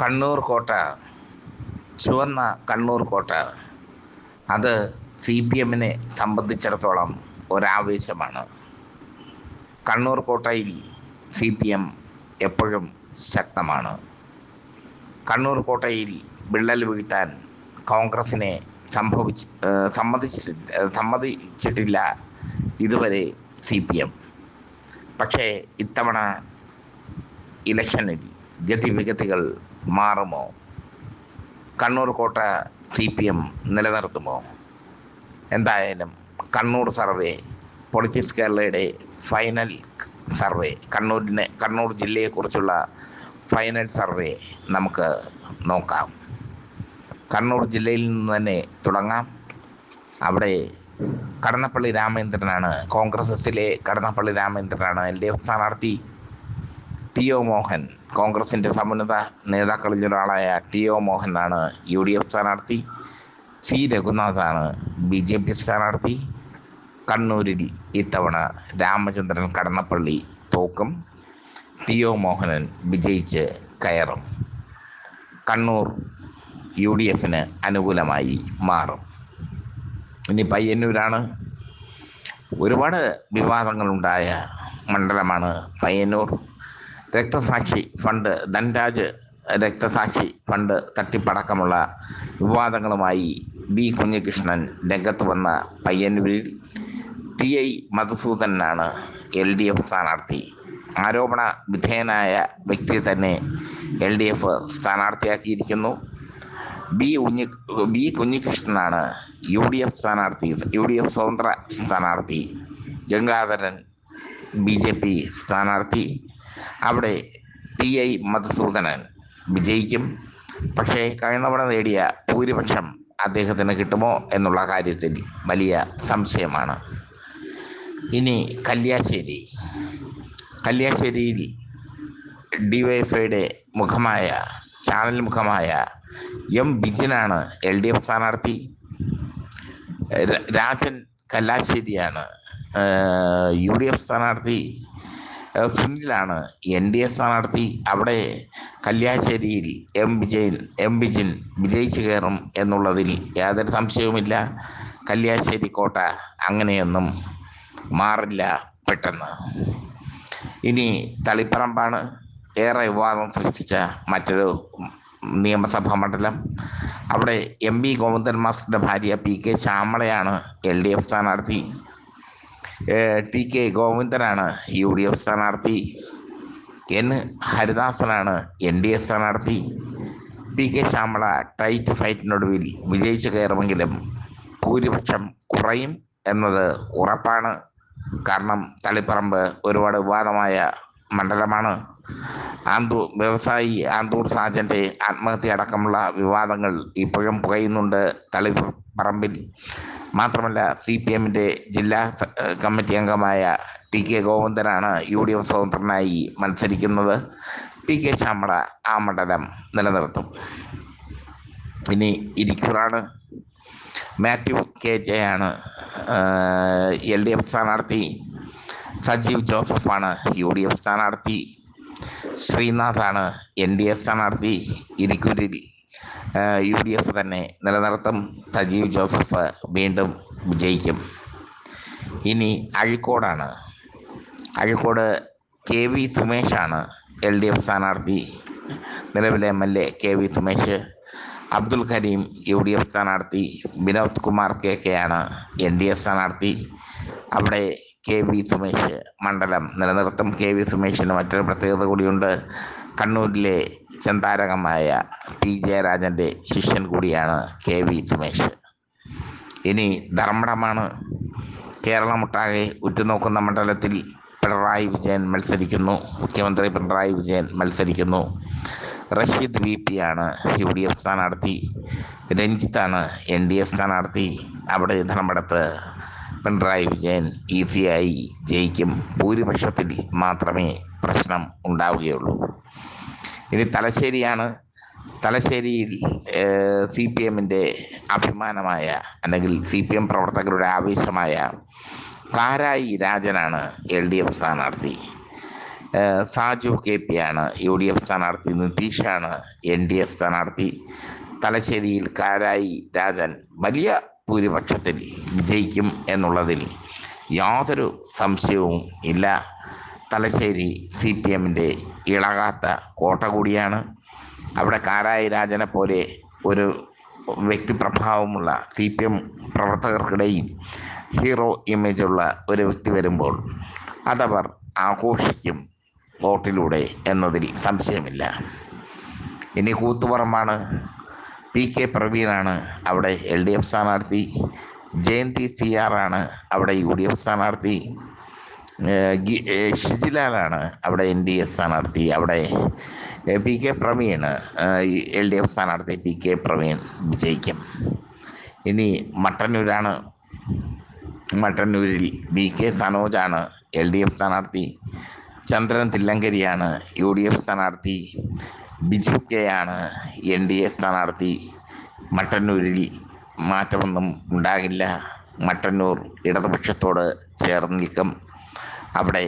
കണ്ണൂർ കോട്ട, ചുവന്ന കണ്ണൂർ കോട്ട, അത് CPM-നെ സംബന്ധിച്ചിടത്തോളം ഒരാവേശമാണ്. കണ്ണൂർ കോട്ടയിൽ CPM എപ്പോഴും ശക്തമാണ്. കണ്ണൂർ കോട്ടയിൽ വിള്ളൽ വീഴ്ത്താൻ കോൺഗ്രസിനെ സമ്മതിച്ചിട്ടില്ല ഇതുവരെ CPM. പക്ഷേ ഇത്തവണ ഇലക്ഷനിൽ ഗതിവിഗതികൾ മാറുമോ? കണ്ണൂർ കോട്ട CPM നിലനിർത്തുമോ? എന്തായാലും കണ്ണൂർ സർവേ, പൊളിറ്റിക്സ് കേരളയുടെ ഫൈനൽ സർവേ, കണ്ണൂർ ജില്ലയെക്കുറിച്ചുള്ള ഫൈനൽ സർവേ നമുക്ക് നോക്കാം. കണ്ണൂർ ജില്ലയിൽ നിന്ന് തന്നെ തുടങ്ങാം. അവിടെ കടന്നപ്പള്ളി രാമചന്ദ്രനാണ്, കോൺഗ്രസിലെ കടന്നപ്പള്ളി രാമചന്ദ്രനാണ് LDF സ്ഥാനാർത്ഥി. TO മോഹൻ, കോൺഗ്രസിൻ്റെ സമുന്നത നേതാക്കളിൽ ഒരാളായ TO മോഹനാണ് UDF സ്ഥാനാർത്ഥി. C രഘുനാഥാണ് BJP സ്ഥാനാർത്ഥി. കണ്ണൂരിൽ ഇത്തവണ രാമചന്ദ്രൻ കടന്നപ്പള്ളി തോക്കും. TO മോഹനൻ വിജയിച്ച് കയറും. കണ്ണൂർ UDF-ന് അനുകൂലമായി മാറും. ഇനി പയ്യന്നൂരാണ്. ഒരുപാട് വിവാദങ്ങളുണ്ടായ മണ്ഡലമാണ് പയ്യന്നൂർ. രക്തസാക്ഷി ഫണ്ട്, ധൻരാജ് രക്തസാക്ഷി ഫണ്ട് തട്ടിപ്പടക്കമുള്ള വിവാദങ്ങളുമായി B കുഞ്ഞികൃഷ്ണൻ രംഗത്ത് വന്ന പയ്യന്നൂരിൽ TI മധുസൂദനാണ് LDF സ്ഥാനാർത്ഥി. ആരോപണ വിധേയനായ വ്യക്തിയെ തന്നെ LDF സ്ഥാനാർത്ഥിയാക്കിയിരിക്കുന്നു. B കുഞ്ഞികൃഷ്ണനാണ് UDF സ്വതന്ത്ര സ്ഥാനാർത്ഥി. ഗംഗാധരൻ BJP സ്ഥാനാർത്ഥി. അവിടെ TI മധുസൂദനൻ വിജയിക്കും. പക്ഷേ കഴിഞ്ഞ തവണ നേടിയ ഭൂരിപക്ഷം അദ്ദേഹത്തിന് കിട്ടുമോ എന്നുള്ള കാര്യത്തിൽ വലിയ സംശയമാണ്. ഇനി കല്യാശ്ശേരിയിൽ DYFIയുടെ ചാനൽ മുഖമായ M ബിജിനാണ് LDF സ്ഥാനാർത്ഥി. രാജൻ കല്ലാശ്ശേരിയാണ് UDF സ്ഥാനാർത്ഥി. സുനിലാണ് NDA സ്ഥാനാർത്ഥി. അവിടെ കല്യാശ്ശേരിയിൽ M ബിജിൻ വിജയിച്ചു കയറും എന്നുള്ളതിൽ യാതൊരു സംശയവുമില്ല. കല്യാശ്ശേരി കോട്ട അങ്ങനെയൊന്നും മാറില്ല പെട്ടെന്ന്. ഇനി തളിപ്പറമ്പാണ്. ഏറെ വിവാദം സൃഷ്ടിച്ച മറ്റൊരു നിയമസഭാ മണ്ഡലം. അവിടെ MP ഗോവിന്ദൻ മാസ്റ്ററുടെ ഭാര്യ PK ശ്യാമളയാണ് LDF സ്ഥാനാർത്ഥി. TK ഗോവിന്ദനാണ് UDF സ്ഥാനാർത്ഥി. N ഹരിദാസനാണ് NDA സ്ഥാനാർത്ഥി. PK ശ്യാമള ടൈറ്റ് ഫൈറ്റിനൊടുവിൽ വിജയിച്ചു കയറുമെങ്കിലും ഭൂരിപക്ഷം കുറയും എന്നത് ഉറപ്പാണ്. കാരണം തളിപ്പറമ്പ് ഒരുപാട് വിവാദമായ മണ്ഡലമാണ്. വ്യവസായി ആന്തൂർ സാജൻ്റെ ആത്മഹത്യ അടക്കമുള്ള വിവാദങ്ങൾ ഇപ്പോഴും പുകയുന്നുണ്ട് തളിപ്പറമ്പിൽ. മാത്രമല്ല CPM-ൻ്റെ ജില്ലാ കമ്മിറ്റി അംഗമായ TK ഗോവിന്ദനാണ് UDF സ്വതന്ത്രനായി മത്സരിക്കുന്നത്. PK ശ്യാമള ആ മണ്ഡലം നിലനിർത്തും. ഇനി ഇരിക്കൂറാണ്. മാത്യു KJ ആണ് LDF സ്ഥാനാർത്ഥി. സജീവ് ജോസഫാണ് UDF സ്ഥാനാർത്ഥി. ശ്രീനാഥാണ് NDA സ്ഥാനാർത്ഥി. ഇരിക്കൂരിൽ UDF തന്നെ നിലനിർത്തും. സജീവ് ജോസഫ് വീണ്ടും വിജയിക്കും. ഇനി അഴീക്കോടാണ്. അഴീക്കോട് KV സുമേഷാണ് LDF സ്ഥാനാർത്ഥി. നിലവിലെ MLA KV Sumesh. Abdul Kareem UDF സ്ഥാനാർത്ഥി. വിനോദ് കുമാർ KK ആണ് NDA സ്ഥാനാർത്ഥി. അവിടെ KV സുമേഷ് മണ്ഡലം നിലനിർത്തും. KV സുമേഷിന് മറ്റൊരു പ്രത്യേകത കൂടിയുണ്ട്. കണ്ണൂരിലെ ചെന്താരകമായ P ജയരാജൻ്റെ ശിഷ്യൻ കൂടിയാണ് KV സുമേഷ്. ഇനി ധർമ്മടമാണ്. കേരളമൊട്ടാകെ ഉറ്റുനോക്കുന്ന മണ്ഡലത്തിൽ മുഖ്യമന്ത്രി പിണറായി വിജയൻ മത്സരിക്കുന്നു. റഷീദ് VP ആണ് UDF സ്ഥാനാർത്ഥി. രഞ്ജിത്താണ് NDA സ്ഥാനാർത്ഥി. അവിടെ ധർമ്മടത്ത് പിണറായി വിജയൻ ഈസിയായി ജയിക്കും. ഭൂരിപക്ഷത്തിൽ മാത്രമേ പ്രശ്നം ഉണ്ടാവുകയുള്ളൂ. ഇനി തലശ്ശേരിയാണ്. തലശ്ശേരിയിൽ CPM-ൻ്റെ അഭിമാനമായ, അല്ലെങ്കിൽ CPM പ്രവർത്തകരുടെ ആവേശമായ കാരായി രാജനാണ് LDF സ്ഥാനാർത്ഥി. സാജു KP ആണ് UDF സ്ഥാനാർത്ഥി, നിതീഷാണ് NDA സ്ഥാനാർത്ഥി. തലശ്ശേരിയിൽ കാരായി രാജൻ വലിയ ഭൂരിപക്ഷത്തിൽ വിജയിക്കും എന്നുള്ളതിൽ യാതൊരു സംശയവും ഇല്ല. തലശ്ശേരി CPMൻ്റെ ഇളകാത്ത കോട്ട കൂടിയാണ്. അവിടെ കാരായി രാജനെ പോലെ ഒരു വ്യക്തിപ്രഭാവമുള്ള CPM പ്രവർത്തകർക്കിടയിൽ ഹീറോ ഇമേജുള്ള ഒരു വ്യക്തി വരുമ്പോൾ അതവർ ആഘോഷിക്കും വോട്ടിലൂടെ എന്നതിൽ സംശയമില്ല. ഇനി കൂത്തുപറമ്പാണ്. PK പ്രവീണാണ് അവിടെ LDF സ്ഥാനാർത്ഥി. ജയന്തി CR ആണ് അവിടെ UDF സ്ഥാനാർത്ഥി. ഷിജിലാലാണ് അവിടെ NDA സ്ഥാനാർത്ഥി. അവിടെ PK പ്രവീൺ LDF സ്ഥാനാർത്ഥി PK പ്രവീൺ വിജയിക്കും. ഇനി മട്ടന്നൂരാണ്. മട്ടന്നൂരിൽ BK സനോജാണ് LDF സ്ഥാനാർത്ഥി. ചന്ദ്രൻ തില്ലങ്കരിയാണ് UDF സ്ഥാനാർത്ഥി. ബിജു K ആണ് NDA സ്ഥാനാർത്ഥി. മട്ടന്നൂരിൽ മാറ്റമൊന്നും ഉണ്ടാകില്ല. മട്ടന്നൂർ ഇടതുപക്ഷത്തോട് ചേർന്ന് നിൽക്കും. അവിടെ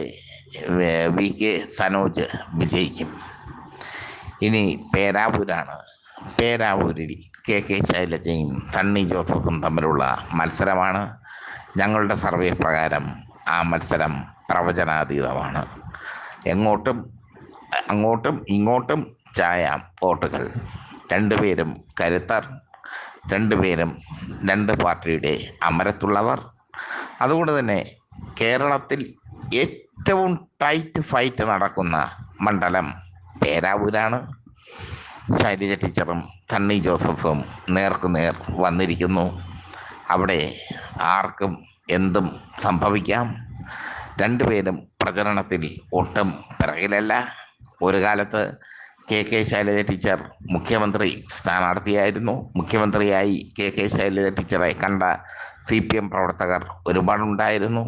VK സനോജ് വിജയിക്കും. ഇനി പേരാവൂരാണ്. പേരാവൂരിൽ KK ശൈലജയും സണ്ണി ജോസഫും തമ്മിലുള്ള മത്സരമാണ്. ഞങ്ങളുടെ സർവേ പ്രകാരം ആ മത്സരം പ്രവചനാതീതമാണ്. അങ്ങോട്ടും ഇങ്ങോട്ടും ചായാം വോട്ടുകൾ. രണ്ടുപേരും കരുത്തർ, രണ്ടുപേരും രണ്ട് പാർട്ടിയുടെ അമരത്തുള്ളവർ. അതുകൊണ്ട് തന്നെ കേരളത്തിൽ ഏറ്റവും ടൈറ്റ് ഫൈറ്റ് നടക്കുന്ന മണ്ഡലം പേരാവൂരാണ്. ശൈലജ ടീച്ചറും സണ്ണി ജോസഫും നേർക്കുനേർ വന്നിരിക്കുന്നു. അവിടെ ആർക്കും എന്തും സംഭവിക്കാം. രണ്ടുപേരും പ്രചരണത്തിൽ ഒട്ടും പിറകിലല്ല. ഒരു കാലത്ത് KK ശൈലജ ടീച്ചർ മുഖ്യമന്ത്രി സ്ഥാനാർത്ഥിയായിരുന്നു. മുഖ്യമന്ത്രിയായി KK ശൈലജ ടീച്ചറെ കണ്ട CPM പ്രവർത്തകർ ഒരുപാടുണ്ടായിരുന്നു.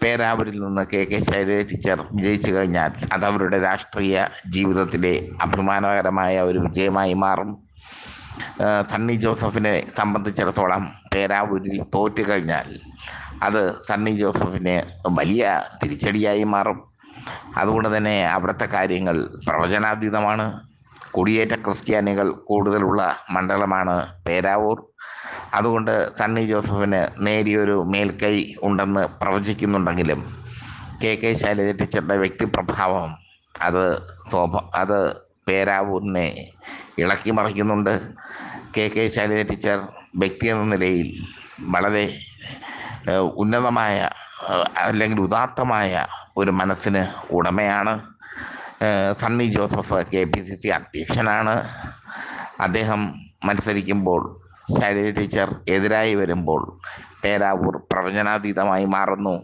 പേരാവൂരിൽ നിന്ന് KK ശൈലജ ടീച്ചർ വിജയിച്ചു കഴിഞ്ഞാൽ അതവരുടെ രാഷ്ട്രീയ ജീവിതത്തിലെ അഭിമാനകരമായ ഒരു വിജയമായി മാറും. സണ്ണി ജോസഫിനെ സംബന്ധിച്ചിടത്തോളം പേരാവൂരിൽ തോറ്റു കഴിഞ്ഞാൽ അത് സണ്ണി ജോസഫിന് വലിയ തിരിച്ചടിയായി മാറും. അതുകൊണ്ട് തന്നെ അവിടുത്തെ കാര്യങ്ങൾ പ്രവചനാതീതമാണ്. കുടിയേറ്റ ക്രിസ്ത്യാനികൾ കൂടുതലുള്ള മണ്ഡലമാണ് പേരാവൂർ. അതുകൊണ്ട് സണ്ണി ജോസഫിന് നേരിയൊരു മേൽക്കൈ ഉണ്ടെന്ന് പ്രവചിക്കുന്നുണ്ടെങ്കിലും KK ശൈലജ ടീച്ചറുടെ വ്യക്തിപ്രഭാവം അത് പേരാവൂരിനെ ഇളക്കി മറിക്കുന്നുണ്ട്. KK ശൈലജ ടീച്ചർ വ്യക്തി എന്ന നിലയിൽ വളരെ ഉന്നതമായ അല്ലെങ്കിൽ ഉദാത്തമായ ഒരു മനസ്സിന് ഉടമയാണ്. സണ്ണി ജോസഫ് KPCC അധ്യക്ഷനാണ്. അദ്ദേഹം മത്സരിക്കുമ്പോൾ ശൈലജ ടീച്ചർ എതിരായി വരുമ്പോൾ പേരാവൂർ പ്രവചനാതീതമായി മാറുന്നു.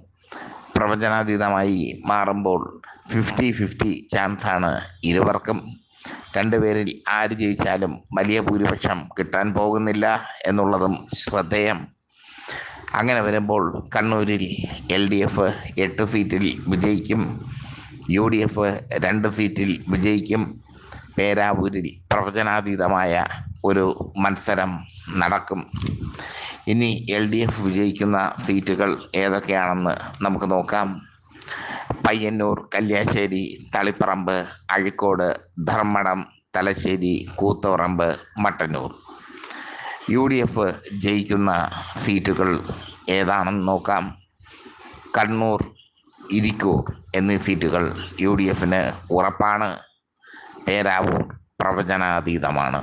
പ്രവചനാതീതമായി മാറുമ്പോൾ 50-50 ചാൻസാണ് ഇരുവർക്കും. രണ്ടുപേരിൽ ആര് ജയിച്ചാലും വലിയ ഭൂരിപക്ഷം കിട്ടാൻ പോകുന്നില്ല എന്നുള്ളതും ശ്രദ്ധേയം. അങ്ങനെ വരുമ്പോൾ കണ്ണൂരിൽ LDF 8 സീറ്റിൽ വിജയിക്കും. UDF 2 സീറ്റിൽ വിജയിക്കും. പേരാവൂരിൽ പ്രവചനാതീതമായ ഒരു മത്സരം നടക്കും. ഇനി LDF വിജയിക്കുന്ന സീറ്റുകൾ ഏതൊക്കെയാണെന്ന് നമുക്ക് നോക്കാം. പയ്യന്നൂർ, കല്യാശ്ശേരി, തളിപ്പറമ്പ്, അഴീക്കോട്, ധർമ്മടം, തലശ്ശേരി, കൂത്തുപറമ്പ്, മട്ടന്നൂർ. UDF ജയിക്കുന്ന സീറ്റുകൾ ഏതാണെന്ന് നോക്കാം. കണ്ണൂർ, ഇരിക്കൂർ എന്നീ സീറ്റുകൾ UDFന് ഉറപ്പാണ്. പേരാവൂർ പ്രവചനാതീതമാണ്.